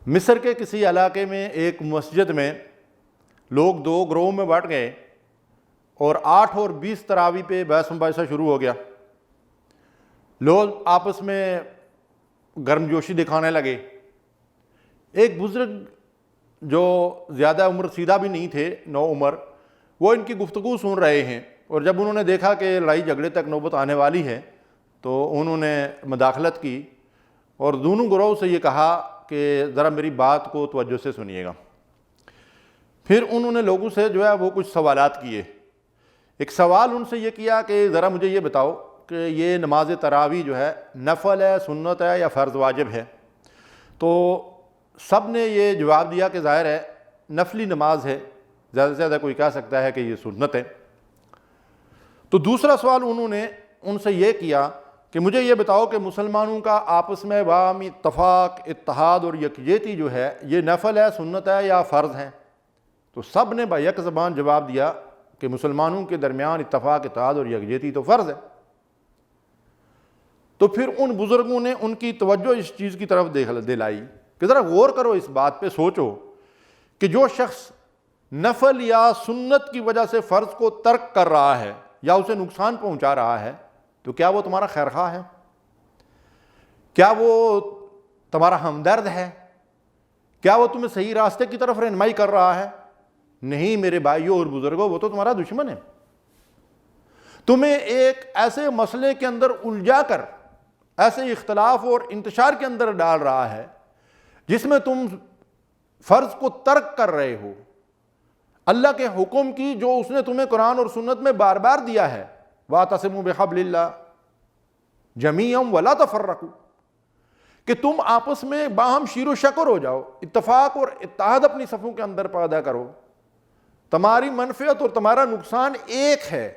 مصر کے کسی علاقے میں ایک مسجد میں لوگ دو گروہوں میں بٹ گئے اور 8 اور 20 تراویح پہ بحث مباحثہ شروع ہو گیا. لوگ آپس میں گرم جوشی دکھانے لگے. ایک بزرگ جو زیادہ عمر سیدھا بھی نہیں تھے، نو عمر، وہ ان کی گفتگو سن رہے ہیں، اور جب انہوں نے دیکھا کہ لڑائی جھگڑے تک نوبت آنے والی ہے تو انہوں نے مداخلت کی اور دونوں گروہ سے یہ کہا کہ ذرا میری بات کو توجہ سے سنیے گا. پھر انہوں نے لوگوں سے جو ہے وہ کچھ سوالات کیے. ایک سوال ان سے یہ کیا کہ ذرا مجھے یہ بتاؤ کہ یہ نماز تراویح جو ہے نفل ہے، سنت ہے یا فرض واجب ہے؟ تو سب نے یہ جواب دیا کہ ظاہر ہے نفلی نماز ہے، زیادہ سے زیادہ کوئی کہہ سکتا ہے کہ یہ سنت ہے. تو دوسرا سوال انہوں نے ان سے یہ کیا کہ مجھے یہ بتاؤ کہ مسلمانوں کا آپس میں باہمی اتفاق، اتحاد اور یکجہتی جو ہے یہ نفل ہے، سنت ہے یا فرض ہے؟ تو سب نے بیک زبان جواب دیا کہ مسلمانوں کے درمیان اتفاق، اتحاد اور یکجہتی تو فرض ہے. تو پھر ان بزرگوں نے ان کی توجہ اس چیز کی طرف دلائی کہ ذرا غور کرو، اس بات پہ سوچو کہ جو شخص نفل یا سنت کی وجہ سے فرض کو ترک کر رہا ہے یا اسے نقصان پہنچا رہا ہے تو کیا وہ تمہارا خیر خواہ ہے؟ کیا وہ تمہارا ہمدرد ہے؟ کیا وہ تمہیں صحیح راستے کی طرف رہنمائی کر رہا ہے؟ نہیں میرے بھائیوں اور بزرگوں، وہ تو تمہارا دشمن ہے. تمہیں ایک ایسے مسئلے کے اندر الجھا کر ایسے اختلاف اور انتشار کے اندر ڈال رہا ہے جس میں تم فرض کو ترک کر رہے ہو، اللہ کے حکم کی جو اس نے تمہیں قرآن اور سنت میں بار بار دیا ہے، وَاعْتَصِمُوا بِحَبْلِ اللَّهِ جَمِيعًا وَلَا تَفَرَّقُوا، کہ تم آپس میں باہم شیر و شکر ہو جاؤ، اتفاق اور اتحاد اپنی صفوں کے اندر پیدا کرو. تمہاری منفعت اور تمہارا نقصان ایک ہے.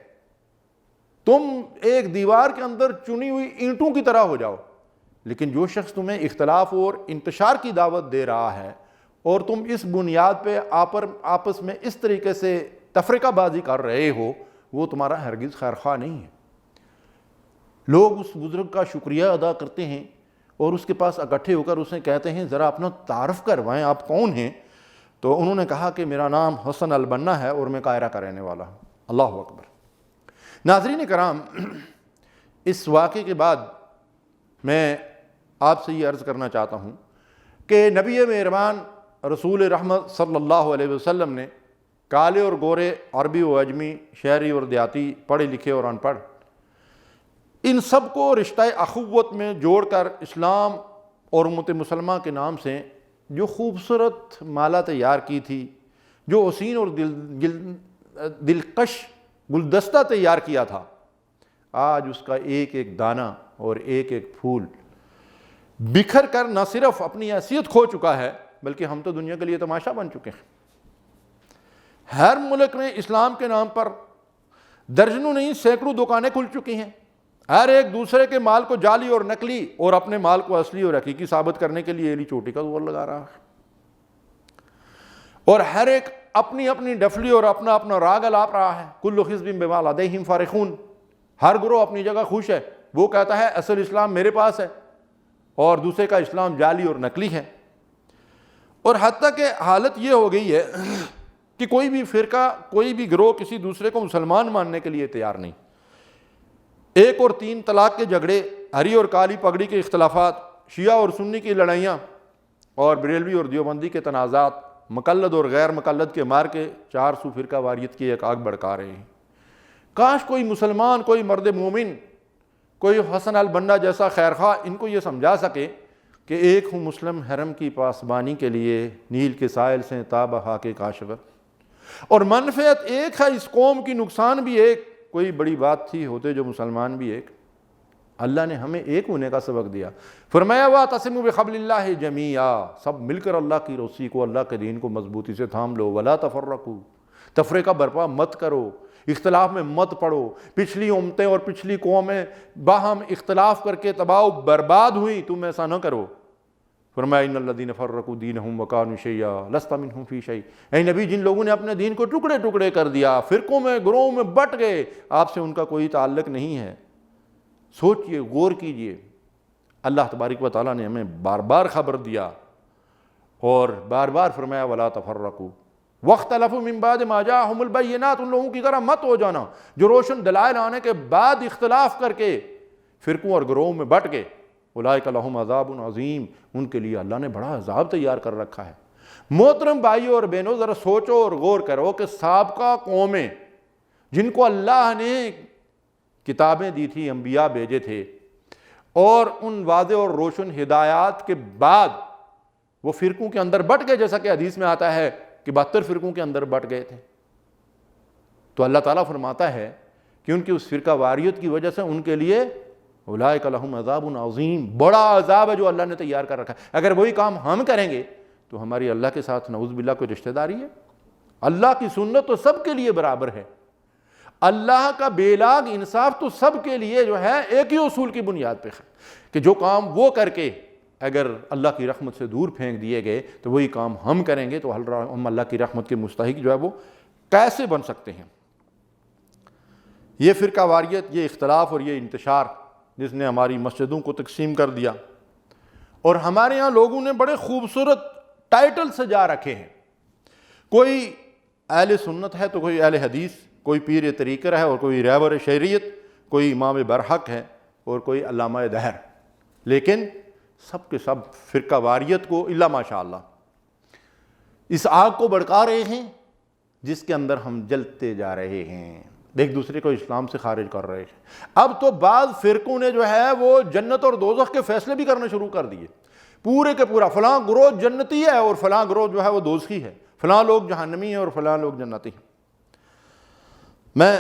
تم ایک دیوار کے اندر چنی ہوئی اینٹوں کی طرح ہو جاؤ. لیکن جو شخص تمہیں اختلاف اور انتشار کی دعوت دے رہا ہے اور تم اس بنیاد پہ آپس میں اس طریقے سے تفرقہ بازی کر رہے ہو، وہ تمہارا ہرگز خیر خواہ نہیں ہے. لوگ اس بزرگ کا شکریہ ادا کرتے ہیں اور اس کے پاس اکٹھے ہو کر اسے کہتے ہیں ذرا اپنا تعارف کروائیں، آپ کون ہیں؟ تو انہوں نے کہا کہ میرا نام حسن البنا ہے اور میں قاہرہ کا رہنے والا ہوں. اللہ اکبر. ناظرین کرام، اس واقعے کے بعد میں آپ سے یہ عرض کرنا چاہتا ہوں کہ نبی مہربان رسول رحمت صلی اللہ علیہ وسلم نے کالے اور گورے، عربی و عجمی، شہری اور دیہاتی، پڑھے لکھے اور ان پڑھ، ان سب کو رشتہ اخوت میں جوڑ کر اسلام اور امت مسلمہ کے نام سے جو خوبصورت مالا تیار کی تھی، جو حسین اور دلکش گلدستہ تیار کیا تھا، آج اس کا ایک ایک دانہ اور ایک ایک پھول بکھر کر نہ صرف اپنی حیثیت کھو چکا ہے بلکہ ہم تو دنیا کے لیے تماشا بن چکے ہیں. ہر ملک میں اسلام کے نام پر درجنوں نہیں سینکڑوں دکانیں کھل چکی ہیں. ہر ایک دوسرے کے مال کو جعلی اور نقلی اور اپنے مال کو اصلی اور حقیقی ثابت کرنے کے لیے ایلی چوٹی کا زور لگا رہا ہے. اور ہر ایک اپنی اپنی ڈفلی اور اپنا اپنا راگ الاپ رہا ہے. کل حزب بما لدیہم فرحون. ہر گروہ اپنی جگہ خوش ہے. وہ کہتا ہے اصل اسلام میرے پاس ہے اور دوسرے کا اسلام جعلی اور نقلی ہے. اور حتیٰ کہ حالت یہ ہو گئی ہے کہ کوئی بھی فرقہ، کوئی بھی گروہ کسی دوسرے کو مسلمان ماننے کے لیے تیار نہیں. 1 اور 3 طلاق کے جھگڑے، ہری اور کالی پگڑی کے اختلافات، شیعہ اور سنی کی لڑائیاں اور بریلوی اور دیوبندی کے تنازعات، مقلد اور غیر مقلد کے مار کے 400 فرقہ واریت کی ایک آگ بھڑکا رہے ہیں. کاش کوئی مسلمان، کوئی مرد مومن، کوئی حسن البنا جیسا خیرخواہ ان کو یہ سمجھا سکے کہ ایک ہوں مسلم حرم کی پاسبانی کے لیے نیل کے سائل سے تا بہا کے کاشور، اور منفعت ایک ہے اس قوم کی، نقصان بھی ایک. کوئی بڑی بات تھی ہوتے جو مسلمان بھی ایک. اللہ نے ہمیں ایک ہونے کا سبق دیا. فرمایا وَاعْتَصِمُوا بِحَبْلِ اللَّهِ جَمِيعًا، سب مل کر اللہ کی رسی کو، اللہ کے دین کو مضبوطی سے تھام لو. وَلَا تَفَرَّقُوا، تفریقہ برپا مت کرو، اختلاف میں مت پڑو. پچھلی امتیں اور پچھلی قومیں باہم اختلاف کر کے تباہ و برباد ہوئی، تم ایسا نہ کرو. فرمایا ان الذین فرقوا دینہم وکانوا شیعا لست منہم فی شیء. اے نبی، جن لوگوں نے اپنے دین کو ٹکڑے ٹکڑے کر دیا، فرقوں میں، گروہوں میں بٹ گئے، آپ سے ان کا کوئی تعلق نہیں ہے. سوچئے، غور کیجئے. اللہ تبارک و تعالیٰ نے ہمیں بار بار خبر دیا اور بار بار فرمایا ولا تفرقوا واختلفوا من بعد ما جاءهم البینات، ان لوگوں کی طرح مت ہو جانا جو روشن دلائل آنے کے بعد اختلاف کر کے فرقوں اور گروہوں میں بٹ گئے۔ اولئک لہم عذاب عظیم، ان کے لیے اللہ نے بڑا عذاب تیار کر رکھا ہے۔ محترم بھائیوں اور بہنوں، ذرا سوچو اور غور کرو کہ سابقہ قومیں جن کو اللہ نے کتابیں دی تھی، انبیاء بھیجے تھے، اور ان واضح اور روشن ہدایات کے بعد وہ فرقوں کے اندر بٹ گئے، جیسا کہ حدیث میں آتا ہے کہ 72 فرقوں کے اندر بٹ گئے تھے، تو اللہ تعالیٰ فرماتا ہے کہ ان کی اس فرقہ واریت کی وجہ سے ان کے لیے اولئک لہم عذاب عظیم، بڑا عذاب ہے جو اللہ نے تیار کر رکھا ہے۔ اگر وہی کام ہم کریں گے تو ہماری اللہ کے ساتھ نعوذ باللہ کوئی رشتہ داری ہے؟ اللہ کی سنت تو سب کے لیے برابر ہے، اللہ کا بے لاگ انصاف تو سب کے لیے جو ہے ایک ہی اصول کی بنیاد پہ ہے کہ جو کام وہ کر کے اگر اللہ کی رحمت سے دور پھینک دیے گئے تو وہی کام ہم کریں گے تو ہم اللہ کی رحمت کے مستحق جو ہے وہ کیسے بن سکتے ہیں؟ یہ فرقہ واریت، یہ اختلاف اور یہ انتشار جس نے ہماری مسجدوں کو تقسیم کر دیا، اور ہمارے ہاں لوگوں نے بڑے خوبصورت ٹائٹل سجا رکھے ہیں، کوئی اہل سنت ہے تو کوئی اہل حدیث، کوئی پیر طریقہ ہے اور کوئی رہبر شریعت، کوئی امام برحق ہے اور کوئی علامہ دہر، لیکن سب کے سب فرقہ واریت کو الا ماشاءاللہ اس آگ کو بھڑکا رہے ہیں جس کے اندر ہم جلتے جا رہے ہیں، ایک دوسرے کو اسلام سے خارج کر رہے ہیں۔ اب تو بعض فرقوں نے جو ہے وہ جنت اور دوزخ کے فیصلے بھی کرنے شروع کر دیے، پورے کے پورا فلاں گروہ جنتی ہے اور فلاں گروہ جو ہے وہ دوزخی ہے، فلاں لوگ جہنمی ہیں اور فلاں لوگ جنتی ہیں۔ میں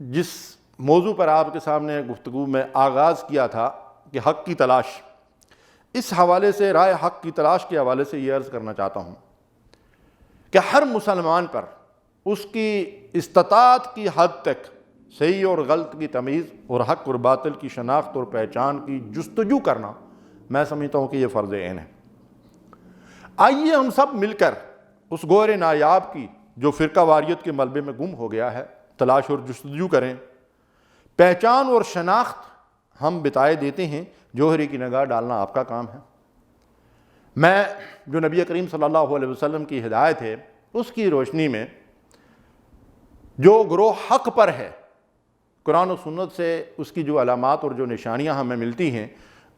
جس موضوع پر آپ کے سامنے گفتگو میں آغاز کیا تھا کہ حق کی تلاش، اس حوالے سے رائے حق کی تلاش کے حوالے سے یہ عرض کرنا چاہتا ہوں کہ ہر مسلمان پر اس کی استطاعت کی حد تک صحیح اور غلط کی تمیز اور حق اور باطل کی شناخت اور پہچان کی جستجو کرنا، میں سمجھتا ہوں کہ یہ فرض عین ہے۔ آئیے ہم سب مل کر اس گور نایاب کی جو فرقہ واریت کے ملبے میں گم ہو گیا ہے تلاش اور جستجو کریں۔ پہچان اور شناخت ہم بتائے دیتے ہیں، جوہری کی نگاہ ڈالنا آپ کا کام ہے۔ میں جو نبی کریم صلی اللہ علیہ وسلم کی ہدایت ہے اس کی روشنی میں جو گروہ حق پر ہے، قرآن و سنت سے اس کی جو علامات اور جو نشانیاں ہمیں ملتی ہیں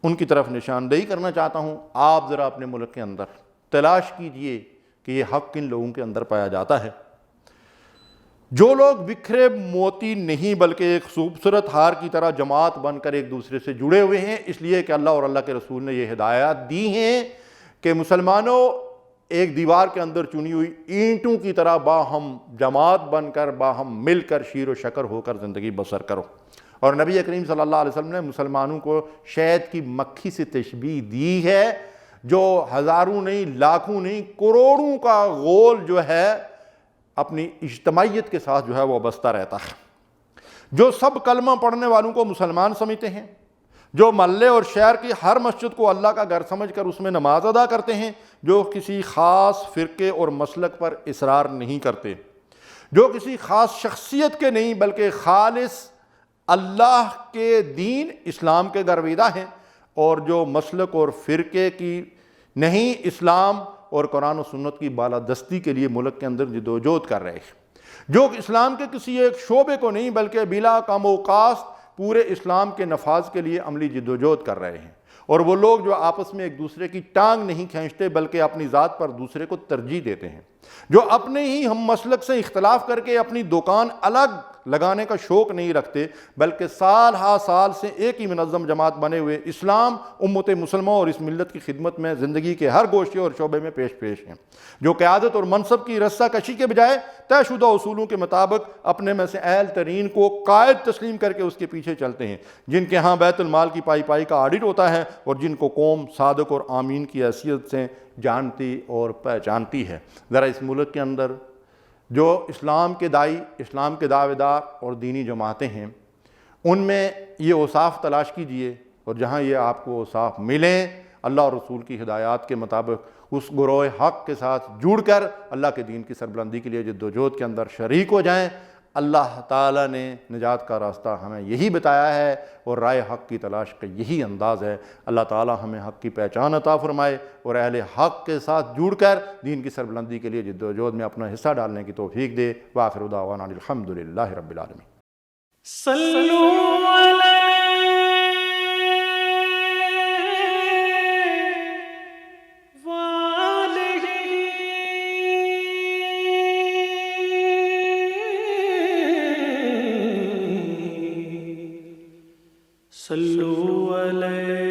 ان کی طرف نشاندہی کرنا چاہتا ہوں۔ آپ ذرا اپنے ملک کے اندر تلاش کیجئے کہ یہ حق کن لوگوں کے اندر پایا جاتا ہے۔ جو لوگ بکھرے موتی نہیں بلکہ ایک خوبصورت ہار کی طرح جماعت بن کر ایک دوسرے سے جڑے ہوئے ہیں، اس لیے کہ اللہ اور اللہ کے رسول نے یہ ہدایات دی ہیں کہ مسلمانوں ایک دیوار کے اندر چنی ہوئی اینٹوں کی طرح باہم جماعت بن کر باہم مل کر شیر و شکر ہو کر زندگی بسر کرو۔ اور نبی کریم صلی اللہ علیہ وسلم نے مسلمانوں کو شہد کی مکھی سے تشبیہ دی ہے، جو ہزاروں نہیں، لاکھوں نہیں، کروڑوں کا غول جو ہے اپنی اجتماعیت کے ساتھ جو ہے وہ بستہ رہتا ہے، جو سب کلمہ پڑھنے والوں کو مسلمان سمجھتے ہیں، جو محلے اور شہر کی ہر مسجد کو اللہ کا گھر سمجھ کر اس میں نماز ادا کرتے ہیں، جو کسی خاص فرقے اور مسلک پر اصرار نہیں کرتے، جو کسی خاص شخصیت کے نہیں بلکہ خالص اللہ کے دین اسلام کے گرویدہ ہیں، اور جو مسلک اور فرقے کی نہیں اسلام اور قرآن و سنت کی بالادستی کے لیے ملک کے اندر جدوجہد کر رہے ہیں، جو اسلام کے کسی ایک شعبے کو نہیں بلکہ بلا کم و کاست پورے اسلام کے نفاذ کے لیے عملی جدوجہد کر رہے ہیں، اور وہ لوگ جو آپس میں ایک دوسرے کی ٹانگ نہیں کھینچتے بلکہ اپنی ذات پر دوسرے کو ترجیح دیتے ہیں، جو اپنے ہی ہم مسلک سے اختلاف کر کے اپنی دکان الگ لگانے کا شوق نہیں رکھتے بلکہ سال ہا سال سے ایک ہی منظم جماعت بنے ہوئے اسلام امت مسلمہ اور اس ملت کی خدمت میں زندگی کے ہر گوشے اور شعبے میں پیش ہیں، جو قیادت اور منصب کی رسہ کشی کے بجائے طے شدہ اصولوں کے مطابق اپنے میں سے اہل ترین کو قائد تسلیم کر کے اس کے پیچھے چلتے ہیں، جن کے ہاں بیت المال کی پائی پائی کا آڈٹ ہوتا ہے اور جن کو قوم صادق اور آمین کی حیثیت سے جانتی اور پہچانتی ہے۔ ذرا اس ملک کے اندر جو اسلام کے دائی، اسلام کے دعوے دار اور دینی جماعتیں ہیں، ان میں یہ اوصاف تلاش کیجئے، اور جہاں یہ آپ کو اوصاف ملیں اللہ اور رسول کی ہدایات کے مطابق اس گروہ حق کے ساتھ جڑ کر اللہ کے دین کی سربلندی کے لیے جدوجہد کے اندر شریک ہو جائیں۔ اللہ تعالیٰ نے نجات کا راستہ ہمیں یہی بتایا ہے اور رائے حق کی تلاش کا یہی انداز ہے۔ اللہ تعالیٰ ہمیں حق کی پہچان عطا فرمائے اور اہل حق کے ساتھ جڑ کر دین کی سربلندی کے لیے جد و جہد میں اپنا حصہ ڈالنے کی توفیق دے۔ وآخر دعوانا الحمدللہ رب العالمین۔ صلوا علیہ